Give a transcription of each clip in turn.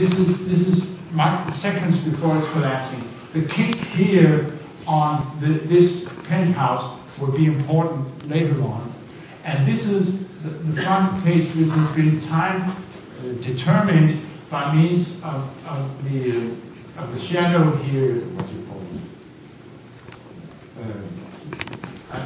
this is seconds before it's collapsing. The kink here on this penthouse will be important later on. And this is the front page, which has been time determined by means of the shadow here. What do you call it?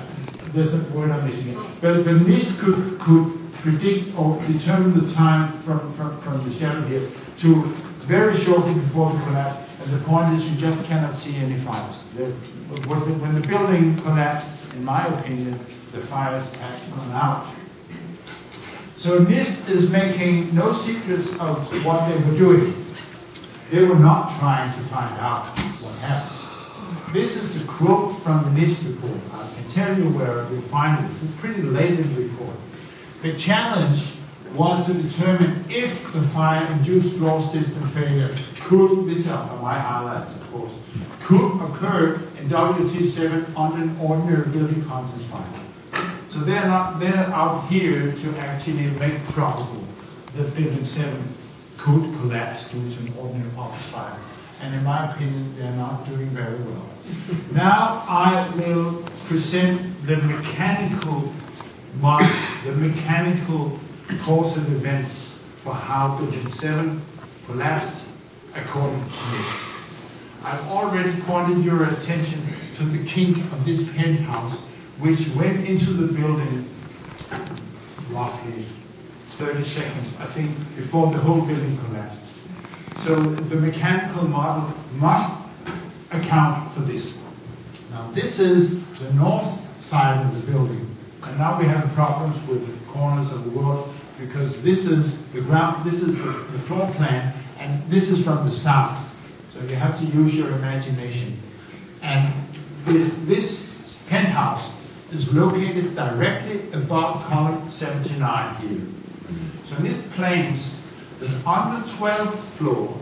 There's a word I'm missing it. But NIST could predict or determine the time from the shadow here to very shortly before the collapse. And the point is, you just cannot see any fires. When the building collapsed, in my opinion, the fires had gone out. So NIST is making no secrets of what they were doing. They were not trying to find out what happened. This is a quote from the NIST report. I can tell you where you'll find it. It's a pretty latent report. The challenge was to determine if the fire-induced floor system failure could, this is my highlights of course, could occur in WT7 under an ordinary building contents fire. So they're out here to actually make probable that building 7 could collapse due to an ordinary office fire. And in my opinion, they're not doing very well. Now I will present the mechanical model, the mechanical course of events for how building 7 collapsed according to NIST. I've already pointed your attention to the kink of this penthouse, which went into the building roughly 30 seconds, I think, before the whole building collapsed. So the mechanical model must account for this. Now this is the north side of the building. And now we have problems with the corners of the world because this is the ground, this is the floor plan, and this is from the south. So you have to use your imagination. And this penthouse is located directly above column 79 here. So this claims that on the 12th floor,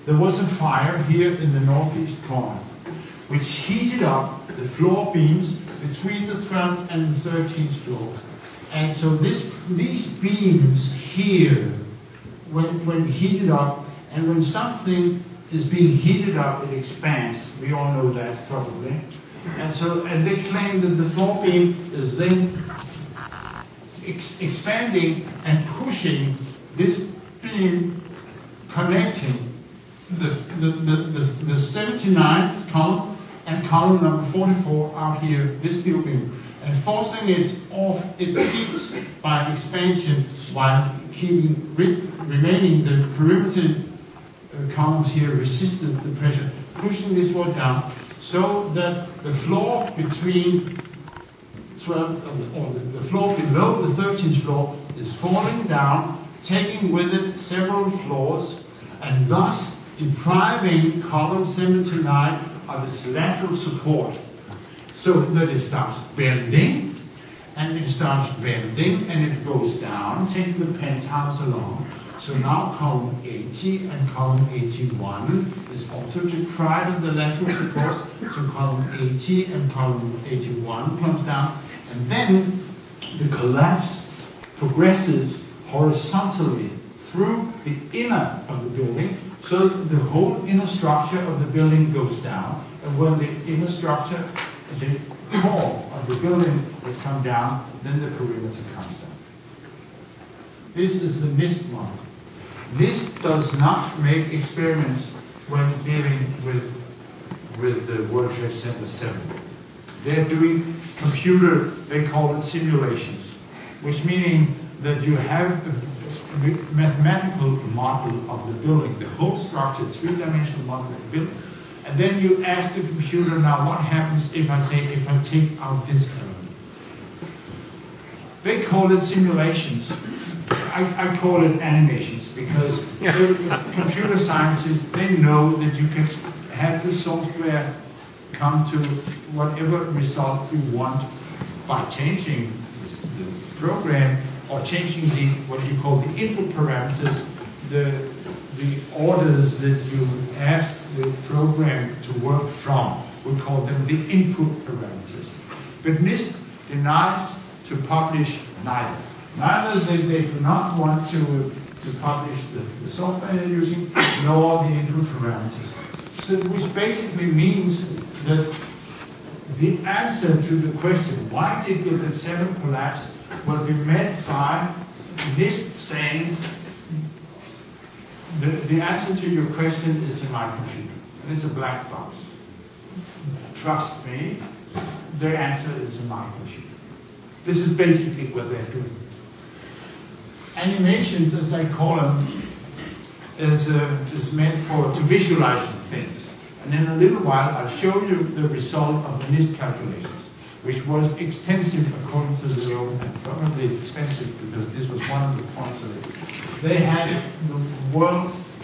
there was a fire here in the northeast corner, which heated up the floor beams between the 12th and the 13th floor. And so these beams here, when heated up, and when something is being heated up, it expands. We all know that probably. And they claim that the floor beam is then expanding and pushing this beam, connecting the 79th column and column number 44 out here, this steel beam, and forcing it off its seats by expansion while keeping remaining the perimeter columns here resisted the pressure, pushing this one down so that the floor between 12 or the floor below the 13th floor is falling down, taking with it several floors, and thus depriving column 79 of its lateral support, so that it starts bending, and it starts bending, and it goes down, taking the penthouse along. So now column 80 and column 81 is also deprived of the lateral support, so column 80 and column 81 comes down, and then the collapse progresses horizontally through the inner of the building, so the whole inner structure of the building goes down, and when the inner structure, the core of the building has come down, then the perimeter comes down. This is the NIST model. NIST does not make experiments when dealing with the World Trade Center 7. They're doing computer, they call it simulations, which meaning that you have a mathematical model of the building, the whole structure, three-dimensional model of the building, and then you ask the computer, now what happens if I take out this element? They call it simulations. I call it animations because computer scientists, they know that you can have the software come to whatever result you want by changing the program or changing what you call the input parameters, the orders that you ask the program to work from. We call them the input parameters. But NIST denies to publish neither. Neither they do not want to publish the software they're using, ignore the input parameters. So, which basically means that the answer to the question, why did the 7 collapse, will be met by NIST saying, the answer to your question is in my computer, and it's a black box. Trust me, the answer is in my computer. This is basically what they're doing. Animations, as I call them, is meant to visualize things. And in a little while, I'll show you the result of the NIST calculations, which was extensive according to the old, and probably expensive because this was one of the points of it. They had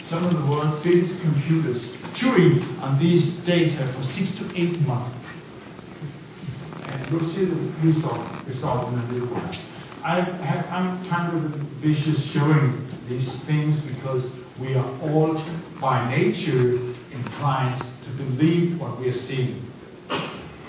some of the world's biggest computers chewing on these data for 6 to 8 months. And you'll see the result in a little while. I'm kind of vicious showing these things because we are all by nature inclined to believe what we are seeing.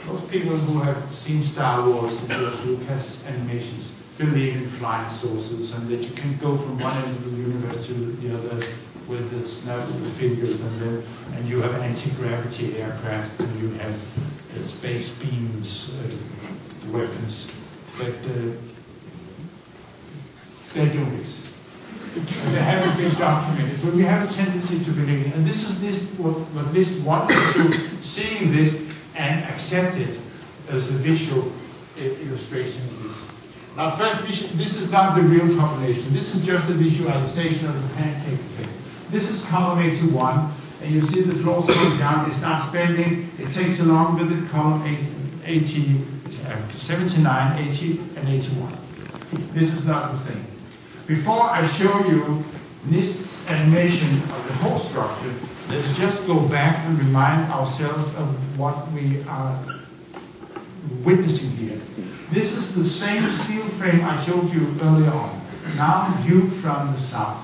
Most people who have seen Star Wars and George Lucas animations believe in flying saucers and that you can go from one end of the universe to the other with the snap of the fingers, and you have anti-gravity aircraft, and you have space beams, weapons, but they do this. They haven't been documented, but we have a tendency to believe it. And this is what NIST wanted to, seeing this and accept it as a visual illustration of this. Now first, this is not the real compilation. This is just a visualization of the pancake effect. This is column 81, and you see the floors going down, it starts bending, it takes along with it column 79, 80, and 81. This is not the thing. Before I show you NIST's animation of the whole structure, let's just go back and remind ourselves of what we are witnessing here. This is the same steel frame I showed you earlier on, now viewed from the south.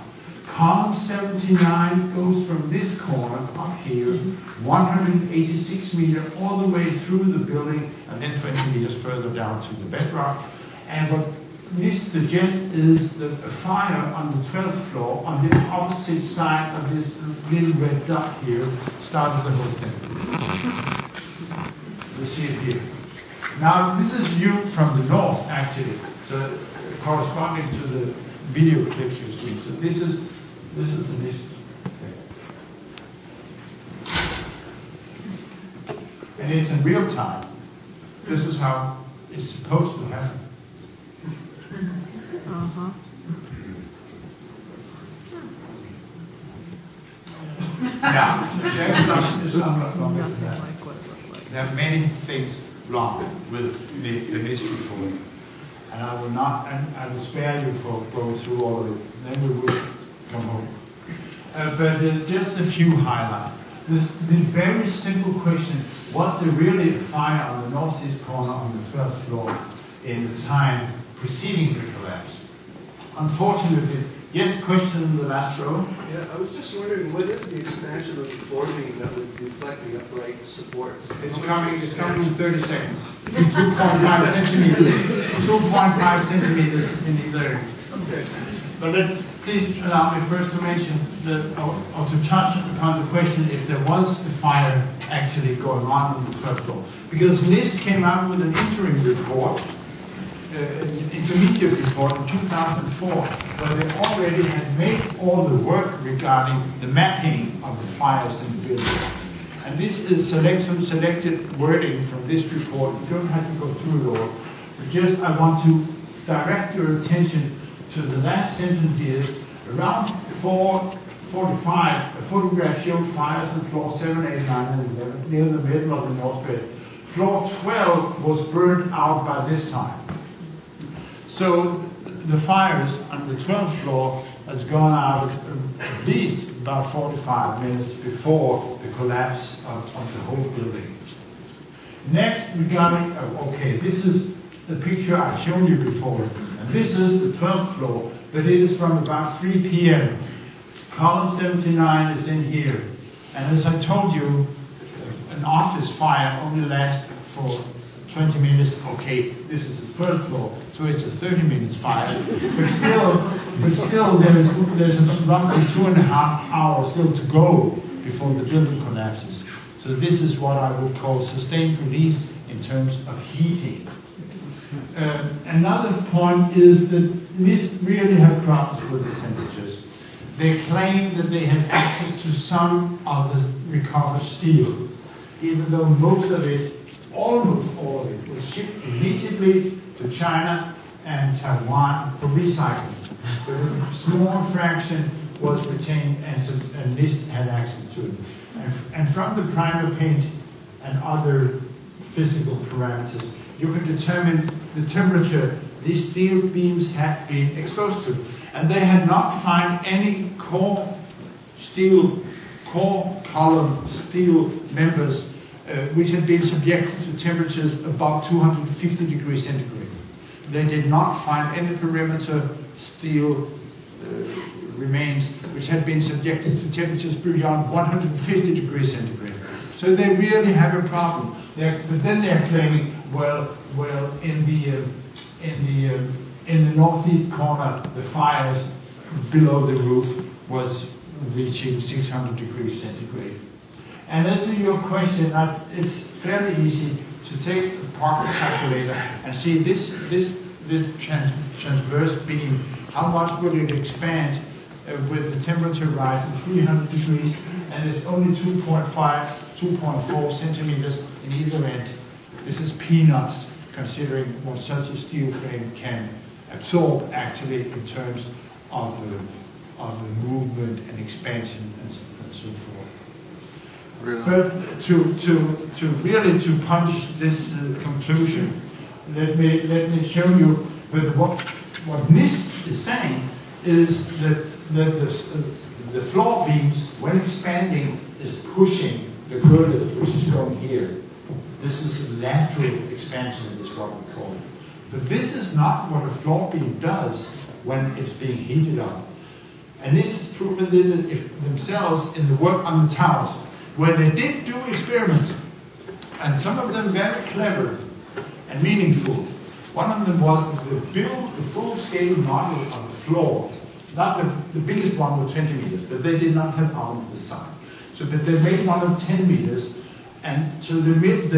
Column 79 goes from this corner up here, 186 meters all the way through the building, and then 20 meters further down to the bedrock. And what NIST suggests is that a fire on the 12th floor, on the opposite side of this little red dot here, started the whole thing. We see it here. Now, this is viewed from the north, actually, so corresponding to the video clips you see. So this is the NIST. And it's in real time. This is how it's supposed to happen. Now, there are many things wrong with the NIST report, and I will spare you for going through all of it. Then we will come home. But just a few highlights. The very simple question: was there really a fire on the northeast corner on the 12th floor in the time preceding the collapse? Unfortunately, yes, question in the last row. Yeah, I was just wondering, what is the expansion of the floor beam that would reflect the upright supports? It's coming in 30 seconds. 2.5 centimeters. 2.5 centimeters in either area. Okay. But please allow me first to mention, or to touch upon the question if there was a fire actually going on the 12th floor. Because NIST came out with an interim report, intermediate report in 2004, where they already had made all the work regarding the mapping of the fires in the building. And this is some selected wording from this report. You don't have to go through it all. But just I want to direct your attention to the last sentence here. Around 4:45, a photograph showed fires on floor 7, 8, 9, and 11 near the middle of the north bed. Floor 12 was burned out by this time. So the fires on the 12th floor has gone out at least about 45 minutes before the collapse of the whole building. Next, regarding, this is the picture I've shown you before. And this is the 12th floor, but it is from about 3 p.m. Column 79 is in here. And as I told you, an office fire only lasts for 20 minutes, okay, this is the first floor, so it's a 30 minutes fire. But still there's roughly 2.5 hours still to go before the building collapses. So this is what I would call sustained release in terms of heating. Another point is that NIST really had problems with the temperatures. They claimed that they had access to some of the recovered steel, even though most of it, almost all of it, was shipped immediately to China and Taiwan for recycling. But a small fraction was retained and NIST had access to it. And from the primer paint and other physical parameters, you can determine the temperature these steel beams had been exposed to. And they had not found any core column steel members which had been subjected to temperatures above 250 degrees centigrade. They did not find any perimeter steel remains which had been subjected to temperatures beyond 150 degrees centigrade. So they really have a problem. But then they're claiming, well, in the northeast corner, the fires below the roof was reaching 600 degrees centigrade. And as to your question, it's fairly easy to take a pocket calculator and see this transverse beam, how much will it expand with the temperature rise to 300 degrees, and it's only 2.4 centimeters in either end. This is peanuts, considering what such a steel frame can absorb actually in terms of the movement and expansion and so forth. Really? But to really punch this conclusion, let me show you that what NIST is saying is that the floor beams, when expanding, is pushing the girders, which is shown here. This is lateral expansion, is what we call it. But this is not what a floor beam does when it's being heated up. And this is proven themselves in the work on the towers, where they did do experiments, and some of them very clever and meaningful. One of them was that they built a full-scale model of the floor. Not the biggest one was 20 meters, but they did not have arm to the side. So, but they made one of 10 meters, and so they built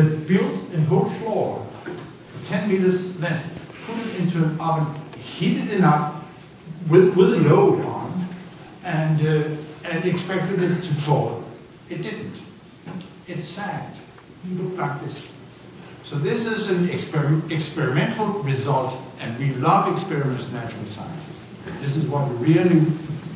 a whole floor, 10 meters length, put it into an oven, heated it up with a load on, and expected it to fall. It didn't. It sagged. It looked like this. So this is an experimental result, and we love experiments, natural scientists. This is what we really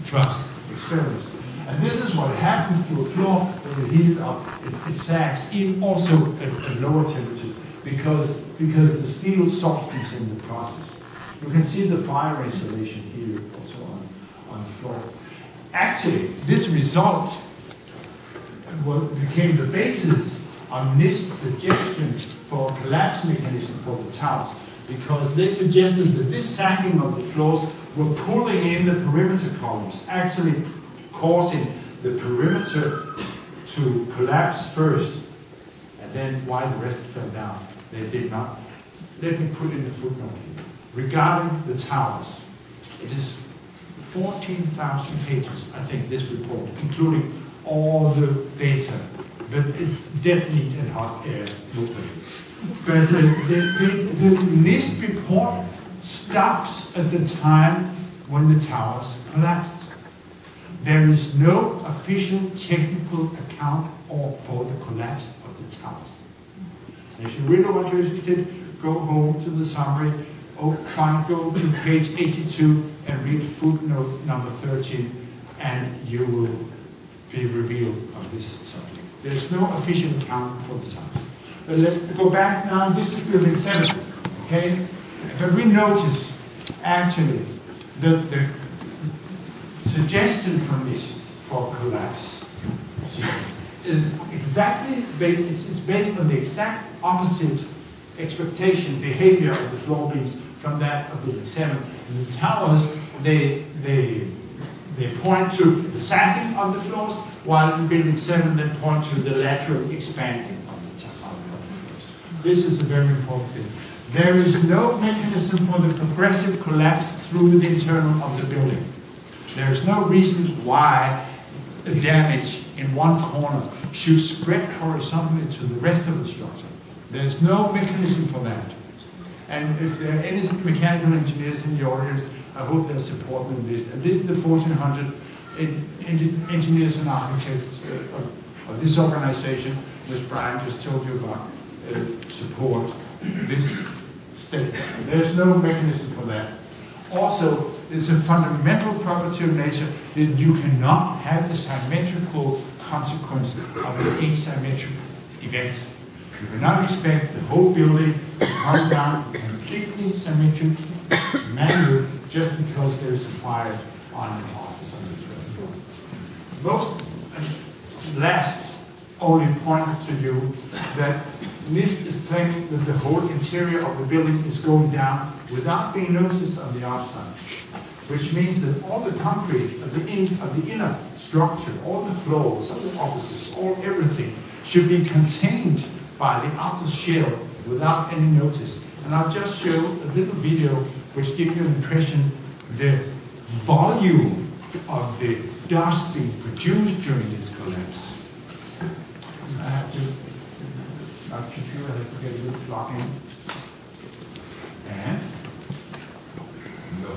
trust, experiments. And this is what happens to a floor when you heat it up. It sags, even also at lower temperatures, because the steel softens in the process. You can see the fire insulation here also on the floor. Actually, this result became the basis on NIST's suggestion for a collapse mechanism for the towers, because they suggested that this sagging of the floors were pulling in the perimeter columns, actually causing the perimeter to collapse first, and then while the rest fell down. They did not. Let me put in a footnote here. Regarding the towers, it is 14,000 pages, I think, this report, including all the data, but it's dead meat and hot air, most of it. But the NIST report stops at the time when the towers collapsed. There is no official technical account for the collapse of the towers. And if you really want to read it, go home to the summary, go to page 82 and read footnote number 13, and you will be revealed of this subject. There is no official account for the towers. But let's go back now. This is building 7, okay? But we notice actually that the suggestion from this for collapse is exactly based on the exact opposite expectation, behavior of the floor beams from that of building 7. In the towers, they point to the sagging of the floors, while in building 7 they point to the lateral expanding of the floors. this is a very important thing. There is no mechanism for the progressive collapse through the internal of the building. There is no reason why the damage in one corner should spread horizontally to the rest of the structure. There's no mechanism for that. And if there are any mechanical engineers in the audience, I hope they'll support me in this. At least the 1,400 engineers and architects of this organization, Ms. Brian just told you about, support this statement. There's no mechanism for that. Also, it's a fundamental property of nature that you cannot have a symmetrical consequence of an asymmetric event. You cannot expect the whole building to come down completely symmetric manner just because there's a fire on an office on the first floor. Last only point to you that NIST is claiming that the whole interior of the building is going down without being noticed on the outside, which means that all the concrete of the inner structure, all the floors, all the offices, everything should be contained by the outer shell without any notice. And I'll just show a little video which gives you an impression the volume of the dust being produced during this collapse. I have to, my computer has to get a little plug in. And no.